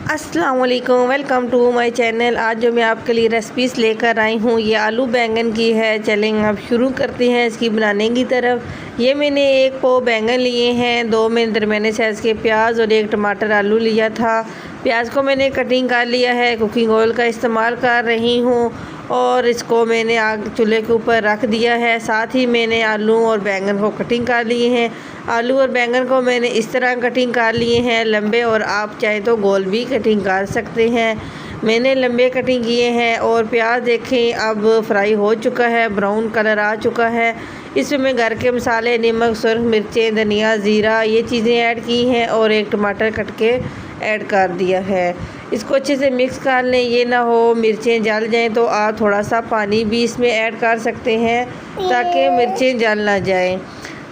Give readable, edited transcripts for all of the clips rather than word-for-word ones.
अस्सलाम वालेकुम, welcome to my channel. आज जो मैं आपके लिए रेसिपीज़ लेकर आई हूँ ये आलू बैंगन की है। चलें अब शुरू करते हैं इसकी बनाने की तरफ। ये मैंने एक पाव बैंगन लिए हैं, 2 मैंने दरमियाने साइज़ के प्याज और 1 टमाटर आलू लिया था। प्याज को मैंने कटिंग कर लिया है, कुकिंग ऑयल का इस्तेमाल कर रही हूँ और इसको मैंने आग चूल्हे के ऊपर रख दिया है। साथ ही मैंने आलू और बैंगन को कटिंग कर लिए हैं। आलू और बैंगन को मैंने इस तरह कटिंग कर लिए हैं लंबे, और आप चाहें तो गोल भी कटिंग कर सकते हैं। मैंने लंबे कटिंग किए हैं। और प्याज देखें अब फ्राई हो चुका है, ब्राउन कलर आ चुका है। इसमें मैं घर के मसाले नमक, सुरख मिर्चें, धनिया, ज़ीरा ये चीज़ें ऐड की हैं और 1 टमाटर कट के ऐड कर दिया है। इसको अच्छे से मिक्स कर लें, ये ना हो मिर्चें जल जाएं, तो आप थोड़ा सा पानी भी इसमें ऐड कर सकते हैं ताकि मिर्चें जल ना जाएं।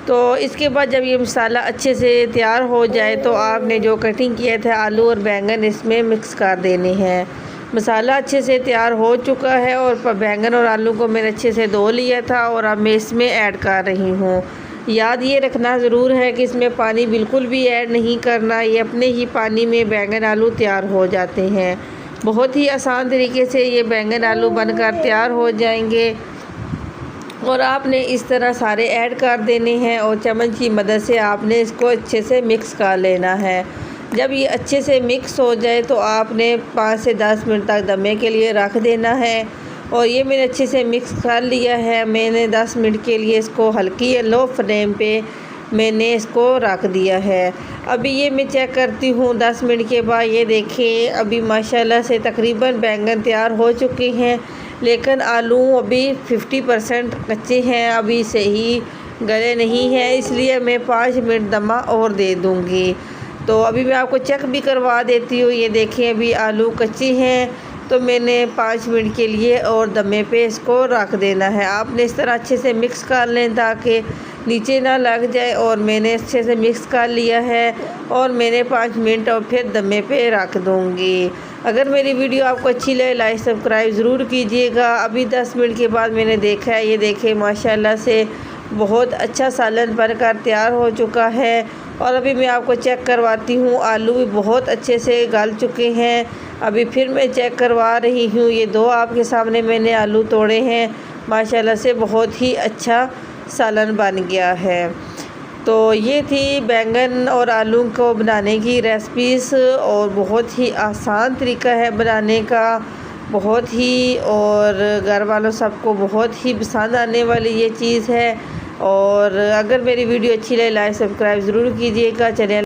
तो इसके बाद जब ये मसाला अच्छे से तैयार हो जाए तो आपने जो कटिंग किए थे आलू और बैंगन इसमें मिक्स कर देने हैं। मसाला अच्छे से तैयार हो चुका है और बैंगन और आलू को मैंने अच्छे से धो लिया था और अब मैं इसमें ऐड कर रही हूँ। याद ये रखना ज़रूर है कि इसमें पानी बिल्कुल भी ऐड नहीं करना, ये अपने ही पानी में बैंगन आलू तैयार हो जाते हैं। बहुत ही आसान तरीके से ये बैंगन आलू बनकर तैयार हो जाएंगे। और आपने इस तरह सारे ऐड कर देने हैं और चम्मच की मदद से आपने इसको अच्छे से मिक्स कर लेना है। जब ये अच्छे से मिक्स हो जाए तो आपने 5 से 10 मिनट तक दमे के लिए रख देना है। और ये मैंने अच्छे से मिक्स कर लिया है। मैंने 10 मिनट के लिए इसको हल्की लो फ्लेम पे मैंने इसको रख दिया है। अभी ये मैं चेक करती हूँ 10 मिनट के बाद। ये देखें अभी माशाल्लाह से तकरीबन बैंगन तैयार हो चुके हैं, लेकिन आलू अभी 50% कच्चे हैं, अभी सही गले नहीं हैं, इसलिए मैं 5 मिनट दमा और दे दूँगी। तो अभी मैं आपको चेक भी करवा देती हूँ। ये देखें अभी आलू कच्चे हैं, तो मैंने 5 मिनट के लिए और दमे पे इसको रख देना है। आपने इस तरह अच्छे से मिक्स कर लें ताकि नीचे ना लग जाए। और मैंने अच्छे से मिक्स कर लिया है और मैंने 5 मिनट और फिर दमे पे रख दूँगी। अगर मेरी वीडियो आपको अच्छी लगे लाइक सब्सक्राइब ज़रूर कीजिएगा। अभी 10 मिनट के बाद मैंने देखा है, ये देखें माशाल्लाह से बहुत अच्छा सालन बनकर तैयार हो चुका है। और अभी मैं आपको चेक करवाती हूँ, आलू भी बहुत अच्छे से गल चुके हैं। अभी फिर मैं चेक करवा रही हूँ। ये 2 आपके सामने मैंने आलू तोड़े हैं, माशाल्लाह से बहुत ही अच्छा सालन बन गया है। तो ये थी बैंगन और आलू को बनाने की रेसिपीज़, और बहुत ही आसान तरीका है बनाने का, बहुत ही, और घर वालों सबको बहुत ही पसंद आने वाली ये चीज़ है। और अगर मेरी वीडियो अच्छी लगे लाइक सब्सक्राइब ज़रूर कीजिएगा। चलिए।